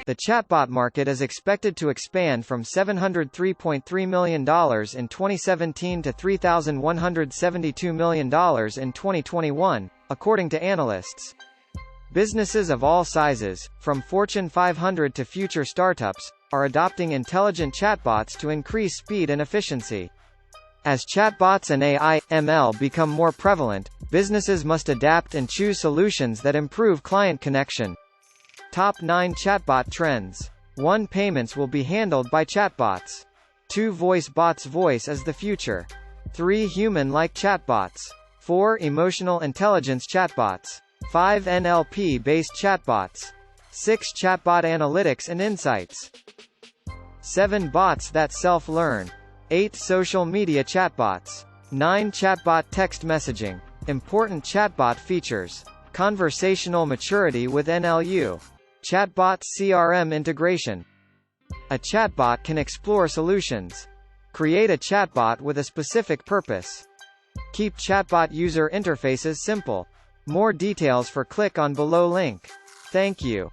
The chatbot market is expected to expand from $703.3 million in 2017 to $3,172 million in 2021, according to analysts. Businesses of all sizes, from Fortune 500 to future startups, are adopting intelligent chatbots to increase speed and efficiency. As chatbots and AI/ML become more prevalent, businesses must adapt and choose solutions that improve client connection. Top 9 chatbot trends. 1. Payments will be handled by chatbots. 2. Voice bots. Voice is the future. 3. Human-like chatbots. 4. Emotional intelligence chatbots. 5. NLP-based chatbots. 6. Chatbot analytics and insights. 7. Bots that self-learn. 8. Social media chatbots. 9. Chatbot text messaging. Important chatbot features. Conversational maturity with NLU. Chatbot CRM integration. A chatbot can explore solutions. Create a chatbot with a specific purpose. Keep chatbot user interfaces simple. More details click on below link. Thank you.